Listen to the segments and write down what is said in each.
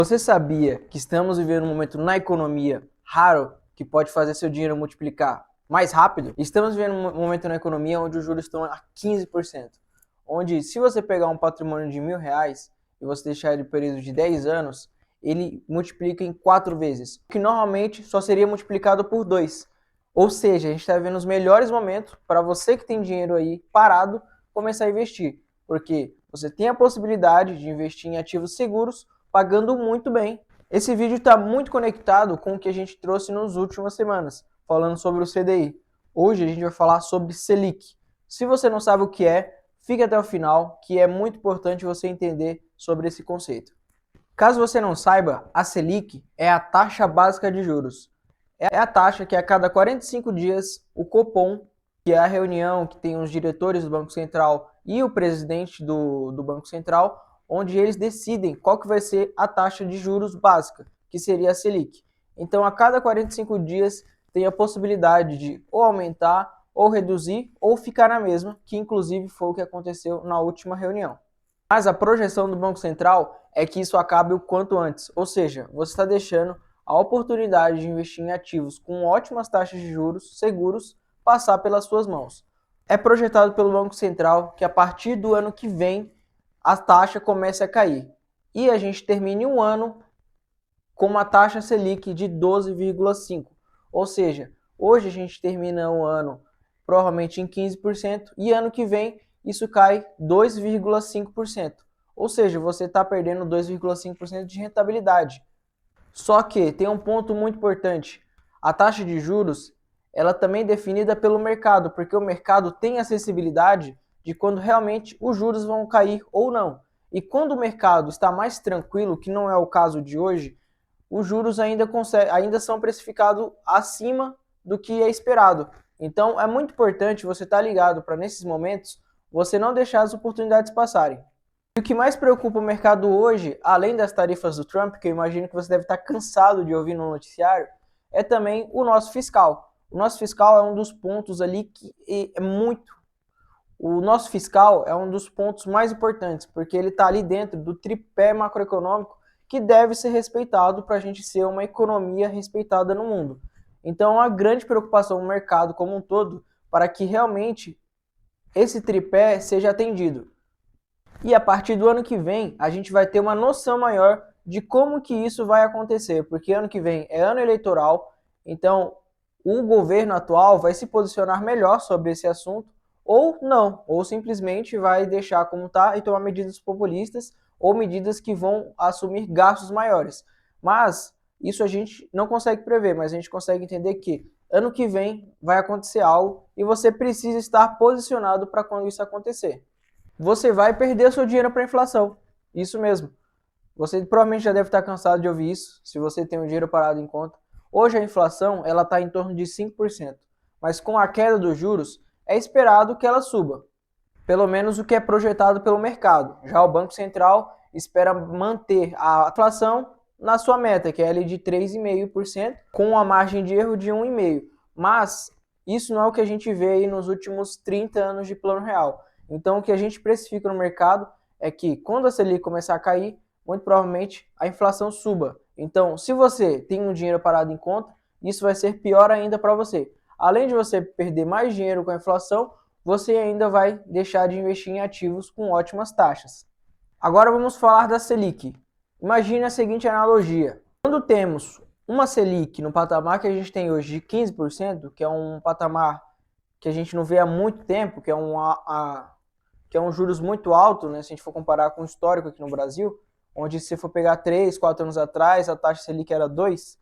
Você sabia que estamos vivendo um momento na economia raro que pode fazer seu dinheiro multiplicar mais rápido? Estamos vivendo um momento na economia onde os juros estão a 15%. Onde, se você pegar um patrimônio de R$ 1.000 e você deixar ele período de 10 anos, ele multiplica em 4 vezes, que normalmente só seria multiplicado por 2. Ou seja, a gente está vivendo os melhores momentos para você que tem dinheiro aí parado começar a investir, porque você tem a possibilidade de investir em ativos seguros pagando muito bem. Esse vídeo está muito conectado com o que a gente trouxe nas últimas semanas, falando sobre o CDI. Hoje a gente vai falar sobre Selic. Se você não sabe o que é, fique até o final, que é muito importante você entender sobre esse conceito. Caso você não saiba, a Selic é a taxa básica de juros. É a taxa que a cada 45 dias o Copom, que é a reunião que tem os diretores do Banco Central e o presidente do Banco Central, onde eles decidem qual que vai ser a taxa de juros básica, que seria a Selic. Então, a cada 45 dias tem a possibilidade de ou aumentar, ou reduzir, ou ficar na mesma, que inclusive foi o que aconteceu na última reunião. Mas a projeção do Banco Central é que isso acabe o quanto antes, ou seja, você está deixando a oportunidade de investir em ativos com ótimas taxas de juros seguros passar pelas suas mãos. É projetado pelo Banco Central que a partir do ano que vem a taxa comece a cair e a gente termine um ano com uma taxa Selic de 12,5%. Ou seja, hoje a gente termina o ano provavelmente em 15% e ano que vem isso cai 2,5%. Ou seja, você está perdendo 2,5% de rentabilidade. Só que tem um ponto muito importante. A taxa de juros, ela também é definida pelo mercado, porque o mercado tem acessibilidade de quando realmente os juros vão cair ou não. E quando o mercado está mais tranquilo, que não é o caso de hoje, os juros ainda são precificados acima do que é esperado. Então é muito importante você estar ligado para nesses momentos você não deixar as oportunidades passarem. E o que mais preocupa o mercado hoje, além das tarifas do Trump, que eu imagino que você deve estar cansado de ouvir no noticiário, é também o nosso fiscal. O nosso fiscal é um dos pontos ali que é muito. O nosso fiscal é um dos pontos mais importantes, porque ele está ali dentro do tripé macroeconômico que deve ser respeitado para a gente ser uma economia respeitada no mundo. Então, é uma grande preocupação no mercado como um todo para que realmente esse tripé seja atendido. E a partir do ano que vem, a gente vai ter uma noção maior de como que isso vai acontecer, porque ano que vem é ano eleitoral, então o governo atual vai se posicionar melhor sobre esse assunto, ou não, ou simplesmente vai deixar como está e tomar medidas populistas ou medidas que vão assumir gastos maiores. Mas isso a gente não consegue prever, mas a gente consegue entender que ano que vem vai acontecer algo e você precisa estar posicionado para quando isso acontecer. Você vai perder seu dinheiro para a inflação. Isso mesmo. Você provavelmente já deve estar cansado de ouvir isso, se você tem o dinheiro parado em conta. Hoje a inflação ela está em torno de 5%, mas com a queda dos juros é esperado que ela suba, pelo menos o que é projetado pelo mercado. Já o Banco Central espera manter a inflação na sua meta, que é ali de 3,5%, com uma margem de erro de 1,5%. Mas isso não é o que a gente vê aí nos últimos 30 anos de Plano Real. Então o que a gente precifica no mercado é que quando a Selic começar a cair, muito provavelmente a inflação suba. Então, se você tem um dinheiro parado em conta, isso vai ser pior ainda para você. Além de você perder mais dinheiro com a inflação, você ainda vai deixar de investir em ativos com ótimas taxas. Agora vamos falar da Selic. Imagine a seguinte analogia. Quando temos uma Selic no patamar que a gente tem hoje de 15%, que é um patamar que a gente não vê há muito tempo, que é um juros muito alto, né, se a gente for comparar com o histórico aqui no Brasil, onde se for pegar 3, 4 anos atrás, a taxa Selic era 2.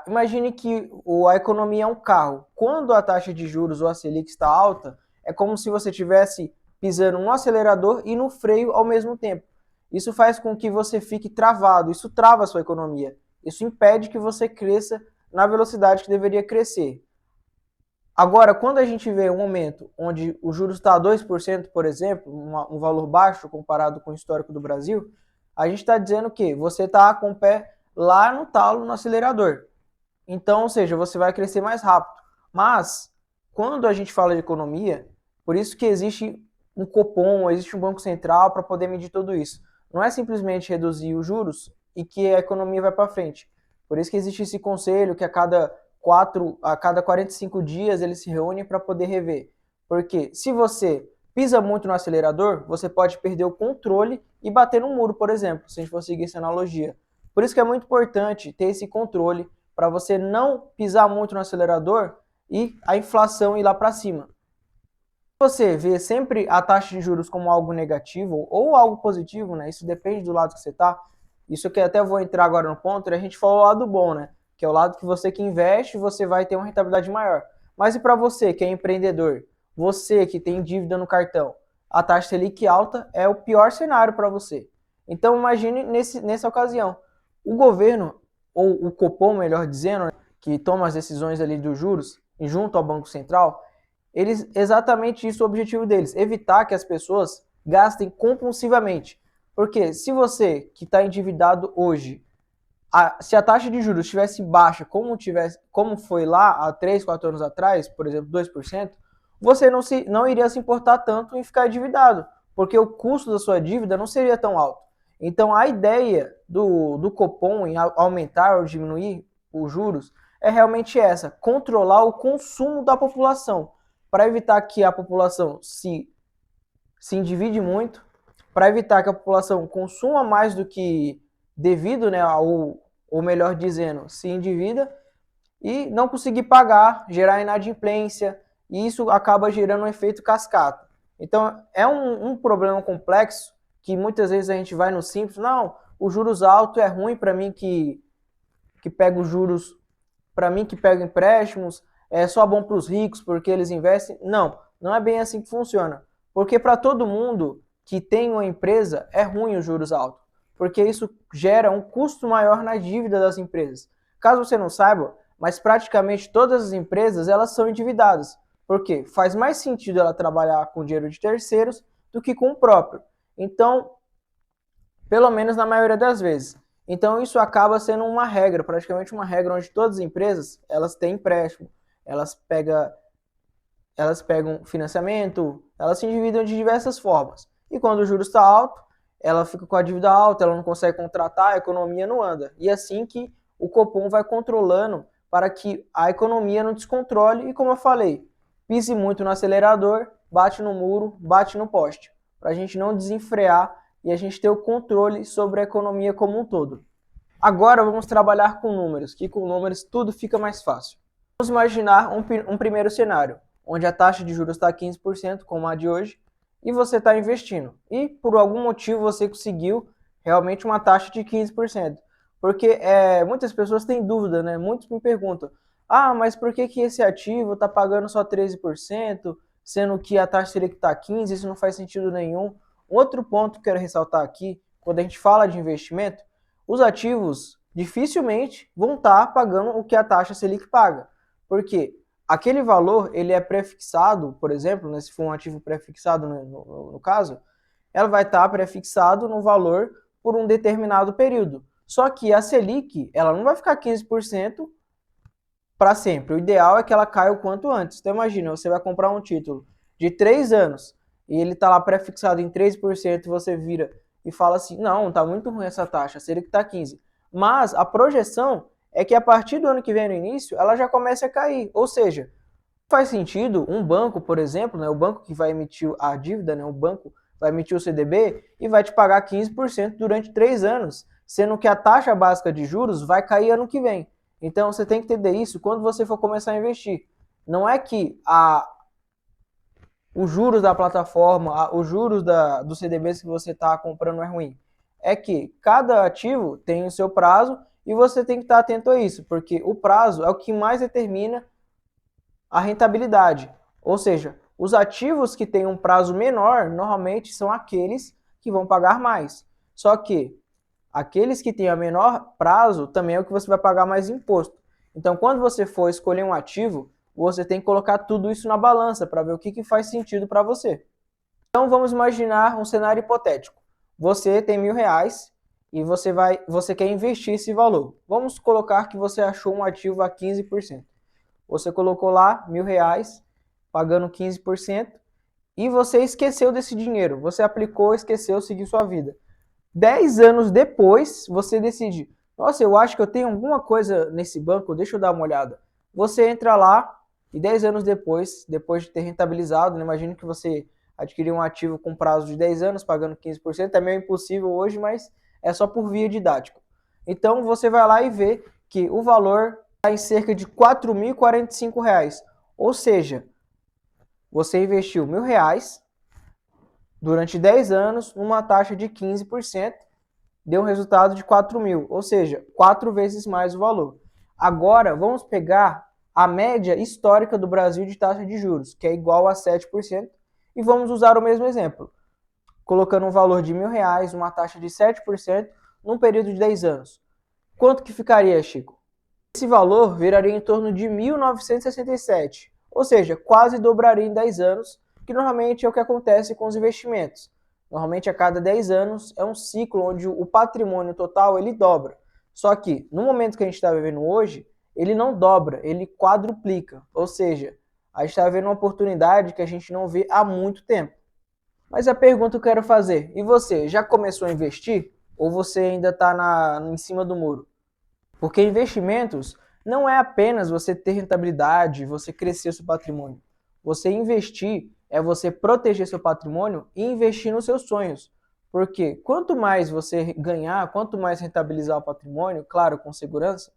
Imagine que a economia é um carro. Quando a taxa de juros ou a Selic está alta, é como se você estivesse pisando no acelerador e no freio ao mesmo tempo. Isso faz com que você fique travado, isso trava a sua economia. Isso impede que você cresça na velocidade que deveria crescer. Agora, quando a gente vê um momento onde o juros está a 2%, por exemplo, um valor baixo comparado com o histórico do Brasil, a gente está dizendo que você está com o pé lá no talo, no acelerador. Então, ou seja, você vai crescer mais rápido. Mas, quando a gente fala de economia, por isso que existe um Copom, existe um Banco Central para poder medir tudo isso. Não é simplesmente reduzir os juros e que a economia vai para frente. Por isso que existe esse conselho que a cada 45 dias eles se reúnem para poder rever. Porque se você pisa muito no acelerador, você pode perder o controle e bater no muro, por exemplo, se a gente for seguir essa analogia. Por isso que é muito importante ter esse controle para você não pisar muito no acelerador e a inflação ir lá para cima. Você vê sempre a taxa de juros como algo negativo ou algo positivo, né? Isso depende do lado que você está. Isso que até vou entrar agora no ponto, a gente falou o lado bom, né? Que é o lado que você que investe, você vai ter uma rentabilidade maior. Mas e para você que é empreendedor? Você que tem dívida no cartão? A taxa Selic alta é o pior cenário para você. Então imagine nessa ocasião. O governo, ou o Copom, melhor dizendo, né, que toma as decisões ali dos juros, e junto ao Banco Central, eles exatamente isso é o objetivo deles, evitar que as pessoas gastem compulsivamente. Porque se você que está endividado hoje, se a taxa de juros estivesse baixa, como foi lá há 3, 4 anos atrás, por exemplo, 2%, você não iria se importar tanto em ficar endividado, porque o custo da sua dívida não seria tão alto. Então a ideia do Copom em aumentar ou diminuir os juros é realmente essa, controlar o consumo da população, para evitar que a população se endivide muito, para evitar que a população consuma mais do que devido, né, ou melhor dizendo, se endivida e não conseguir pagar, gerar inadimplência, e isso acaba gerando um efeito cascata. Então é um problema complexo que muitas vezes a gente vai no simples, não, os juros altos é ruim para mim que pega os juros, para mim que pega empréstimos, é só bom para os ricos porque eles investem. Não, não é bem assim que funciona. Porque para todo mundo que tem uma empresa é ruim os juros altos, porque isso gera um custo maior na dívida das empresas. Caso você não saiba, mas praticamente todas as empresas elas são endividadas, porque faz mais sentido ela trabalhar com dinheiro de terceiros do que com o próprio. Então, pelo menos na maioria das vezes. Então isso acaba sendo uma regra, praticamente uma regra onde todas as empresas elas têm empréstimo, elas pegam, elas pegam financiamento, elas se endividam de diversas formas. E quando o juros está alto, ela fica com a dívida alta, ela não consegue contratar, a economia não anda. E é assim que o Copom vai controlando para que a economia não descontrole e, como eu falei, pise muito no acelerador, bate no muro, bate no poste, para a gente não desenfrear e a gente ter o controle sobre a economia como um todo. Agora vamos trabalhar com números, que com números tudo fica mais fácil. Vamos imaginar um primeiro cenário, onde a taxa de juros está 15%, como a de hoje, e você está investindo. E por algum motivo você conseguiu realmente uma taxa de 15%. Porque muitas pessoas têm dúvida, né? Muitos me perguntam, mas por que esse ativo está pagando só 13%, sendo que a taxa Selic está 15%, isso não faz sentido nenhum. Outro ponto que eu quero ressaltar aqui, quando a gente fala de investimento, os ativos dificilmente vão estar pagando o que a taxa Selic paga. Porque aquele valor ele é prefixado, por exemplo, né, se for um ativo prefixado no caso, ela vai estar prefixado no valor por um determinado período. Só que a Selic, ela não vai ficar 15% para sempre. O ideal é que ela caia o quanto antes. Então imagina, você vai comprar um título de 3 anos e ele está lá prefixado em 3%, e você vira e fala assim, não, está muito ruim essa taxa, a Selic está 15%. Mas a projeção é que a partir do ano que vem no início, ela já comece a cair. Ou seja, faz sentido um banco, por exemplo, né, o banco que vai emitir a dívida, né, o banco vai emitir o CDB e vai te pagar 15% durante 3 anos, sendo que a taxa básica de juros vai cair ano que vem. Então você tem que entender isso quando você for começar a investir. Não é que os juros da plataforma, os juros dos CDBs que você está comprando é ruim. É que cada ativo tem o seu prazo e você tem que estar atento a isso, porque o prazo é o que mais determina a rentabilidade. Ou seja, os ativos que têm um prazo menor, normalmente são aqueles que vão pagar mais. Só que aqueles que têm a menor prazo também é o que você vai pagar mais imposto. Então, quando você for escolher um ativo, você tem que colocar tudo isso na balança para ver o que faz sentido para você. Então, vamos imaginar um cenário hipotético. Você tem R$ 1.000 e você quer investir esse valor. Vamos colocar que você achou um ativo a 15%. Você colocou lá R$ 1.000, pagando 15%, e você esqueceu desse dinheiro. Você aplicou, esqueceu, seguiu sua vida. 10 anos depois, você decide, nossa, eu acho que eu tenho alguma coisa nesse banco, deixa eu dar uma olhada. Você entra lá e 10 anos depois, depois de ter rentabilizado, né, imagino que você adquiriu um ativo com prazo de 10 anos, pagando 15%, é meio impossível hoje, mas é só por via didática. Então você vai lá e vê que o valor está em cerca de R$ 4.045. Ou seja, você investiu R$ 1.000 durante 10 anos numa taxa de 15%, deu um resultado de 4.000, ou seja, 4 vezes mais o valor. Agora, vamos pegar a média histórica do Brasil de taxa de juros, que é igual a 7%, e vamos usar o mesmo exemplo, colocando um valor de R$ 1.000, uma taxa de 7%, num período de 10 anos. Quanto que ficaria, Chico? Esse valor viraria em torno de 1.967, ou seja, quase dobraria em 10 anos, que normalmente é o que acontece com os investimentos. Normalmente a cada 10 anos é um ciclo onde o patrimônio total ele dobra. Só que no momento que a gente está vivendo hoje, ele não dobra, ele quadruplica. Ou seja, a gente está vendo uma oportunidade que a gente não vê há muito tempo. Mas a pergunta que eu quero fazer, e você, já começou a investir? Ou você ainda está em cima do muro? Porque investimentos não é apenas você ter rentabilidade, você crescer seu patrimônio. Você investir é você proteger seu patrimônio e investir nos seus sonhos. Porque quanto mais você ganhar, quanto mais rentabilizar o patrimônio, claro, com segurança,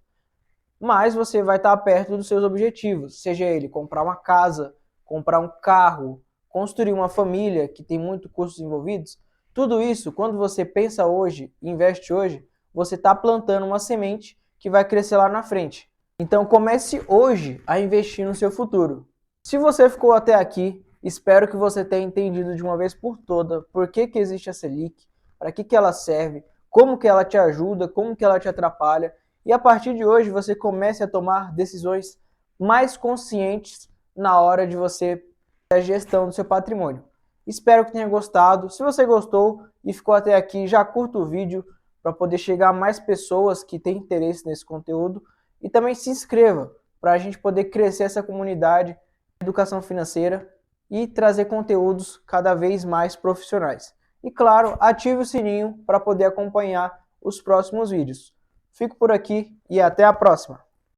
mais você vai estar perto dos seus objetivos. Seja ele comprar uma casa, comprar um carro, construir uma família que tem muito custos envolvidos. Tudo isso, quando você pensa hoje, investe hoje, você está plantando uma semente que vai crescer lá na frente. Então comece hoje a investir no seu futuro. Se você ficou até aqui, espero que você tenha entendido de uma vez por toda por que existe a Selic, para que ela serve, como que ela te ajuda, como que ela te atrapalha, e a partir de hoje você comece a tomar decisões mais conscientes na hora de você fazer a gestão do seu patrimônio. Espero que tenha gostado. Se você gostou e ficou até aqui, já curta o vídeo para poder chegar a mais pessoas que têm interesse nesse conteúdo. E também se inscreva para a gente poder crescer essa comunidade de educação financeira e trazer conteúdos cada vez mais profissionais. E claro, ative o sininho para poder acompanhar os próximos vídeos. Fico por aqui e até a próxima!